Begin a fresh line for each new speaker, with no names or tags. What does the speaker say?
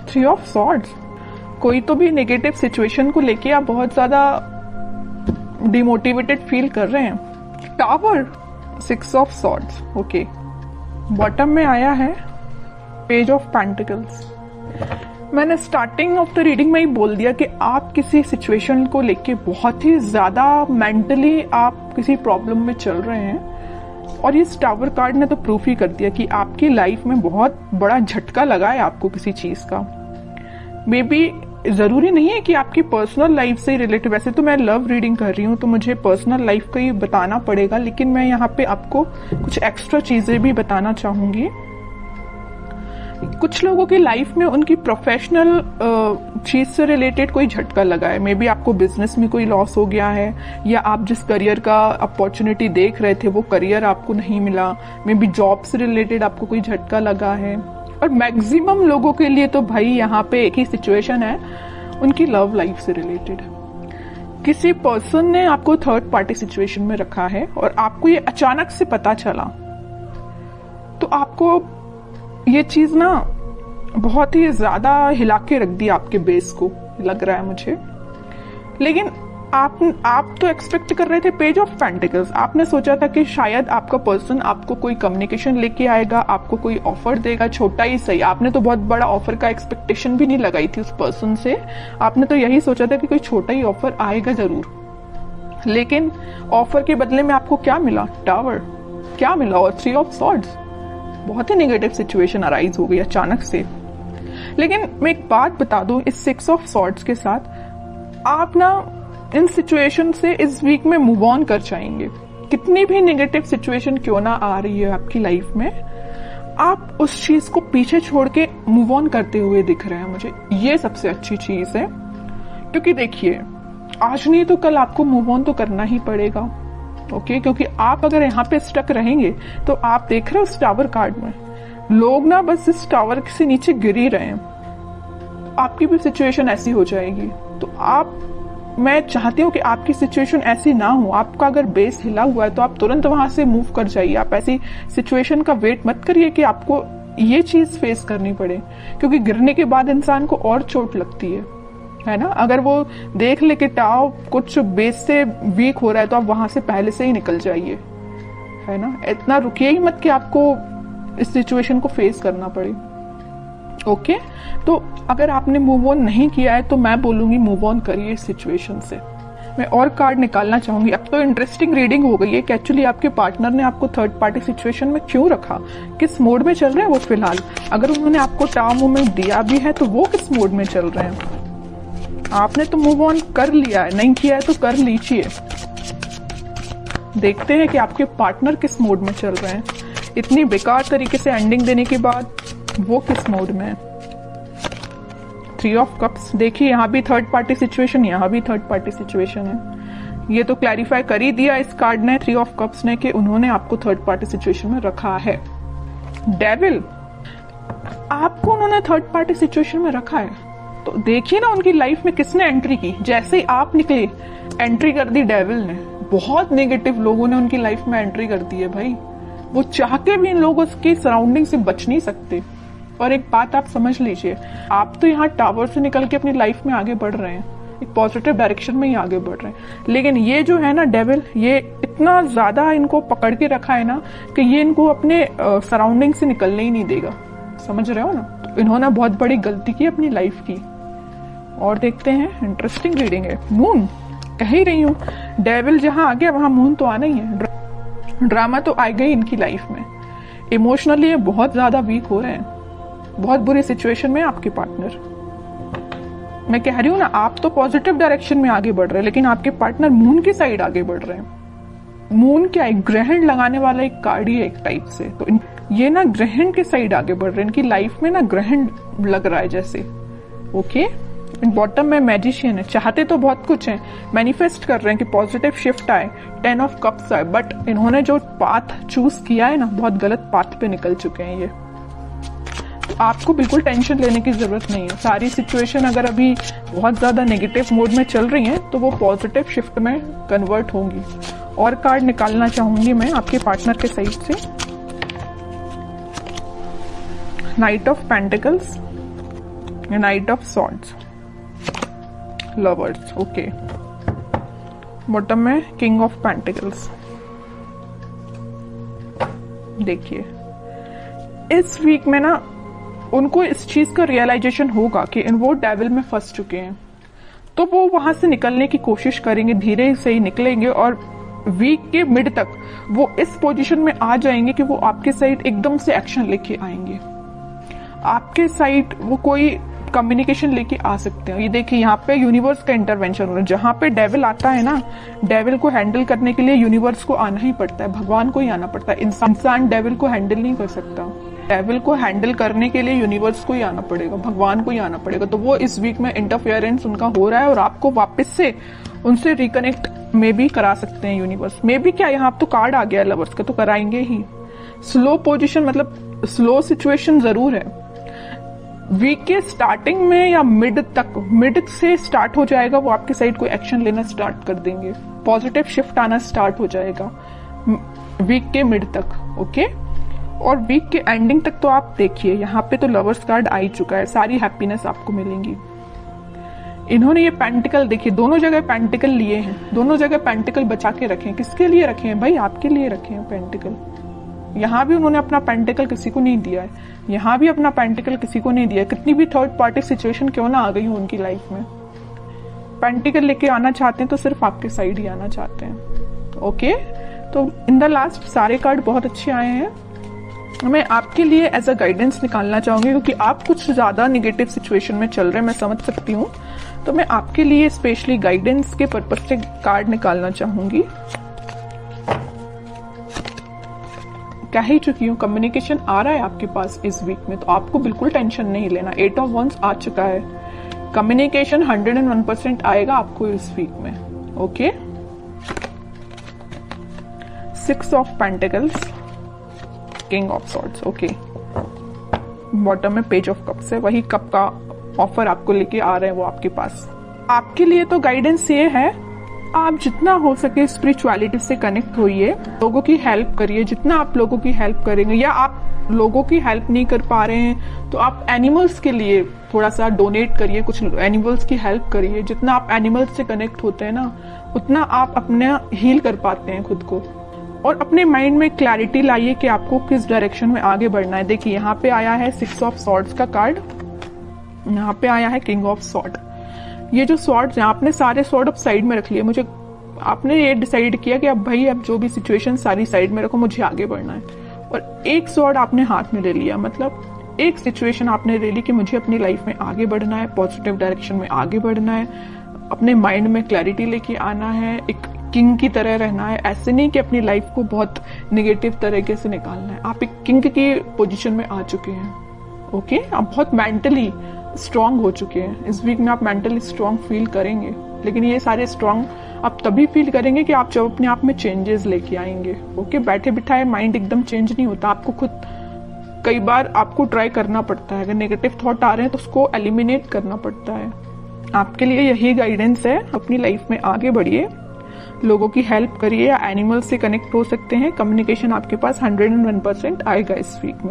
Three of swords, कोई तो भी नेगेटिव सिचुएशन को लेके आप बहुत ज्यादा डिमोटिवेटेड फील कर रहे हैं। Tower, six of swords, okay. Bottom में आया है पेज ऑफ पेंटिकल्स। मैंने स्टार्टिंग ऑफ द रीडिंग में ही बोल दिया कि आप किसी सिचुएशन को लेके बहुत ही ज्यादा मेंटली आप किसी प्रॉब्लम में चल रहे हैं, और ये टावर कार्ड ने तो प्रूफ ही कर दिया कि आपकी लाइफ में बहुत बड़ा झटका लगा है आपको किसी चीज का। मे बी जरूरी नहीं है कि आपकी पर्सनल लाइफ से रिलेटेड, वैसे तो मैं लव रीडिंग कर रही हूँ तो मुझे पर्सनल लाइफ का ही बताना पड़ेगा, लेकिन मैं यहाँ पे आपको कुछ एक्स्ट्रा चीजें भी बताना चाहूंगी। कुछ लोगों की लाइफ में उनकी प्रोफेशनल चीज से रिलेटेड कोई झटका लगा है। मे बी आपको बिजनेस में कोई लॉस हो गया है, या आप जिस करियर का अपॉर्चुनिटी देख रहे थे वो करियर आपको नहीं मिला। मे बी जॉब से रिलेटेड आपको कोई झटका लगा है। और मैक्सिमम लोगों के लिए तो भाई यहाँ पे एक ही सिचुएशन है, उनकी लव लाइफ से रिलेटेड। किसी पर्सन ने आपको थर्ड पार्टी सिचुएशन में रखा है और आपको ये अचानक से पता चला, तो आपको ये चीज ना बहुत ही ज्यादा हिला के रख दी आपके बेस को, लग रहा है मुझे। लेकिन आप तो एक्सपेक्ट कर रहे थे पेज ऑफ पेंटिकल्स। आपने सोचा था कि शायद आपका पर्सन आपको कोई कम्युनिकेशन लेके आएगा, आपको कोई ऑफर देगा, छोटा ही सही। आपने तो बहुत बड़ा ऑफर का एक्सपेक्टेशन भी नहीं लगाई थी उस पर्सन से। आपने तो यही सोचा था कि कोई छोटा ही ऑफर आएगा जरूर। लेकिन ऑफर के बदले में आपको क्या मिला? टावर। क्या मिला? और थ्री ऑफ सॉर्ड्स। बहुत ही नेगेटिव सिचुएशन अराइज हो गई अचानक से। लेकिन मैं एक बात बता दूं, इस सिक्स ऑफ सॉर्ड्स के साथ आप ना इन सिचुएशन से इस वीक में मूव ऑन कर जाएंगे। कितनी भी नेगेटिव सिचुएशन क्यों ना आ रही है आपकी लाइफ में, आप उस चीज को पीछे छोड़ के मूव ऑन करते हुए दिख रहे हैं मुझे। ये सबसे अच्छी चीज है, क्योंकि देखिए आज नहीं तो कल आपको मूव ऑन तो करना ही पड़ेगा। ओके, क्योंकि आप अगर यहाँ पे स्टक रहेंगे तो आप देख रहे हो उस टावर कार्ड में लोग ना बस इस टावर से नीचे गिर ही रहे हैं। आपकी भी सिचुएशन ऐसी हो जाएगी। तो मैं चाहती हूँ कि आपकी सिचुएशन ऐसी ना हो। आपका अगर बेस हिला हुआ है तो आप तुरंत वहां से मूव कर जाइए। आप ऐसी सिचुएशन का वेट मत करिए कि आपको ये चीज फेस करनी पड़े, क्योंकि गिरने के बाद इंसान को और चोट लगती है ना। अगर वो देख ले कि टाव कुछ बेस से वीक हो रहा है तो आप वहां से पहले से ही निकल जाइए, है ना। इतना रुकिए ही मत कि आपको इस सिचुएशन को फेस करना पड़े। ओके, तो अगर आपने मूव ऑन नहीं किया है तो मैं बोलूंगी मूव ऑन करिए इस सिचुएशन से। मैं और कार्ड निकालना चाहूंगी। अब तो इंटरेस्टिंग रीडिंग हो गई है कि एक्चुअली आपके पार्टनर ने आपको थर्ड पार्टी सिचुएशन में क्यों रखा, किस मोड में चल रहे हैं वो फिलहाल। अगर उन्होंने आपको टाव मूवमेंट दिया भी है तो वो किस मोड में चल रहे हैं। आपने तो मूव ऑन कर लिया है, नहीं किया है तो कर लीजिए। देखते हैं कि आपके पार्टनर किस मोड में चल रहे हैं। इतनी बेकार तरीके से एंडिंग देने के बाद वो किस मोड में है। थ्री ऑफ कप्स, देखिए यहाँ भी थर्ड पार्टी सिचुएशन, यहाँ भी थर्ड पार्टी सिचुएशन है। ये तो क्लैरिफाई कर ही दिया इस कार्ड ने, थ्री ऑफ कप्स ने, कि उन्होंने आपको थर्ड पार्टी सिचुएशन में रखा है। डेविल, आपको उन्होंने थर्ड पार्टी सिचुएशन में रखा है तो देखिए ना उनकी लाइफ में किसने एंट्री की। जैसे ही आप निकले एंट्री कर दी डेविल ने। बहुत नेगेटिव लोगों ने उनकी लाइफ में एंट्री कर दी है भाई। वो चाह के भी इन लोगों की सराउंडिंग से बच नहीं सकते। और एक बात आप समझ लीजिए, आप तो यहाँ टावर से निकल के अपनी लाइफ में आगे बढ़ रहे हैं, एक पॉजिटिव डायरेक्शन में ही आगे बढ़ रहे हैं। लेकिन ये जो है ना डेविल, ये इतना ज्यादा इनको पकड़ के रखा है ना कि ये इनको अपने सराउंडिंग से निकलने ही नहीं देगा। समझ रहे हो ना। तो इन्होंने बहुत बड़ी गलती की अपनी लाइफ की। और देखते हैं, इंटरेस्टिंग रीडिंग है। मून, कह ही रही हूँ डेविल जहां आ गया वहां मून तो आना ही है। ड्रामा तो आ गई इनकी लाइफ में। इमोशनली ये बहुत ज्यादा वीक हो रहे हैं, बहुत बुरी सिचुएशन में आपके पार्टनर। मैं कह रही हूँ ना, आप तो पॉजिटिव डायरेक्शन में आगे बढ़ रहे हैं, लेकिन आपके पार्टनर मून की साइड आगे बढ़ रहे हैं। मून क्या है? ग्रहण लगाने वाला एक कार्ड ही है एक टाइप से। तो ये ना ग्रहण के साइड आगे बढ़ रहे हैं। इनकी लाइफ में ना ग्रहण लग रहा है जैसे। ओके, बॉटम में मैजिशियन है। चाहते तो बहुत कुछ है, मैनिफेस्ट कर रहे हैं कि पॉजिटिव शिफ्ट आए, 10 ऑफ कप्स आए, बट इन्होंने जो पाथ चूज किया है ना, बहुत गलत पाथ पे निकल चुके हैं ये। तो आपको बिल्कुल टेंशन लेने की जरूरत नहीं है। सारी सिचुएशन अगर अभी बहुत ज्यादा नेगेटिव मोड में चल रही है तो वो पॉजिटिव शिफ्ट में कन्वर्ट होंगी। और कार्ड निकालना चाहूंगी मैं आपके पार्टनर के साइड से। Night of pentacles, night of swords, lovers, okay. Bottom में किंग ऑफ पेंटिकल्स। देखिए इस वीक में ना उनको इस चीज का रियलाइजेशन होगा कि वो डेविल में फंस चुके हैं, तो वो वहां से निकलने की कोशिश करेंगे, धीरे से ही निकलेंगे और वीक के मिड तक वो इस पोजीशन में आ जाएंगे कि वो आपके साइड एकदम से एक्शन लेके आएंगे। आपके साइड वो कोई कम्युनिकेशन लेके आ सकते हैं। ये देखिए यहाँ पे यूनिवर्स का इंटरवेंशन हो रहा है। जहां पे डेविल आता है ना, डेविल को हैंडल करने के लिए यूनिवर्स को आना ही पड़ता है, भगवान को ही आना पड़ता है। इंसान डेविल को हैंडल नहीं कर सकता। डेविल को हैंडल करने के लिए यूनिवर्स को ही आना पड़ेगा, भगवान को ही आना पड़ेगा। तो वो इस वीक में इंटरफेरेंस उनका हो रहा है और आपको वापस से उनसे रिकनेक्ट में भी करा सकते हैं यूनिवर्स में भी। क्या यहाँ तो कार्ड आ गया लवर्स का, तो कराएंगे ही। स्लो पोजीशन मतलब स्लो सिचुएशन जरूर है। वीक के स्टार्टिंग में या मिड तक, मिड से स्टार्ट हो जाएगा, वो आपके साइड कोई एक्शन लेना स्टार्ट कर देंगे, पॉजिटिव शिफ्ट आना स्टार्ट हो जाएगा वीक के मिड तक, ओके। और वीक के एंडिंग तक तो आप देखिए यहाँ पे तो लवर्स कार्ड आ ही चुका है, सारी हैप्पीनेस आपको मिलेंगी। इन्होंने ये पेंटिकल देखिए, दोनों जगह पेंटिकल लिए हैं, दोनों जगह पेंटिकल बचा के रखे हैं। किसके लिए रखे हैं भाई? आपके लिए रखे हैं पेंटिकल। यहाँ भी उन्होंने अपना पेंटिकल किसी को नहीं दिया है, यहाँ भी अपना पेंटिकल किसी को नहीं दिया है। कितनी भी थर्ड पार्टी सिचुएशन क्यों ना आ गई हो उनकी लाइफ में, पेंटिकल लेके आना चाहते हैं तो सिर्फ आपके साइड ही आना चाहते हैं, ओके। तो इन द लास्ट सारे कार्ड बहुत अच्छे आए हैं। मैं आपके लिए एज अ गाइडेंस निकालना चाहूंगी, क्योंकि आप कुछ ज्यादा निगेटिव सिचुएशन में चल रहे हैं, मैं समझ सकती हूँ। तो मैं आपके लिए स्पेशली गाइडेंस के पर्पज से कार्ड निकालना चाहूंगी। कह ही चुकी हूँ, कम्युनिकेशन आ रहा है आपके पास इस वीक में, तो आपको बिल्कुल टेंशन नहीं लेना। 8 ऑफ वंस आ चुका है, कम्युनिकेशन 101% आएगा आपको इस वीक में, okay. 6 of pentacles, king of swords, okay. Bottom में पेज ऑफ कप्स है, वही कप का ऑफर आपको लेके आ रहे हैं वो आपके पास। आपके लिए तो गाइडेंस ये है, आप जितना हो सके स्पिरिचुअलिटी से कनेक्ट होइए, लोगों की हेल्प करिए। जितना आप लोगों की हेल्प करेंगे, या आप लोगों की हेल्प नहीं कर पा रहे हैं तो आप एनिमल्स के लिए थोड़ा सा डोनेट करिए, कुछ एनिमल्स की हेल्प करिए। जितना आप एनिमल्स से कनेक्ट होते हैं ना, उतना आप अपना हील कर पाते हैं खुद को। और अपने माइंड में क्लैरिटी लाइए कि आपको किस डायरेक्शन में आगे बढ़ना है। देखिए यहाँ पे आया है 6 ऑफ सॉर्ड्स का कार्ड, यहाँ पे आया है किंग ऑफ सॉर्ड। ये जो सॉर्ड्स हैं, आपने सारे सॉर्ड अब साइड में रख लिए। मुझे आपने ये डिसाइड किया कि अब भाई अब जो भी सिचुएशन सारी साइड में रखो, मुझे आगे बढ़ना है। और एक सॉर्ड आपने हाथ में ले लिया, मतलब एक सिचुएशन आपने ले ली कि मुझे अपनी लाइफ में आगे बढ़ना है, पॉजिटिव डायरेक्शन में आगे बढ़ना है, अपने माइंड में क्लैरिटी लेके आना है, एक किंग की तरह रहना है। ऐसे नहीं कि अपनी लाइफ को बहुत निगेटिव तरीके से निकालना है। आप एक किंग की पोजीशन में आ चुके हैं, ओके। आप बहुत मेंटली स्ट्रांग हो चुके हैं। इस वीक में आप मेंटली स्ट्रांग फील करेंगे, लेकिन ये सारे स्ट्रांग आप तभी फील करेंगे कि आप जब अपने आप में चेंजेस लेके आएंगे, ओके। बैठे बिठाए माइंड एकदम चेंज नहीं होता, आपको खुद कई बार आपको ट्राई करना पड़ता है। अगर नेगेटिव थॉट आ रहे हैं तो उसको एलिमिनेट करना पड़ता है। आपके लिए यही गाइडेंस है, अपनी लाइफ में आगे बढ़िए, लोगों की हेल्प करिए, या एनिमल से कनेक्ट हो सकते हैं। कम्युनिकेशन आपके पास 101% आएगा इस वीक में।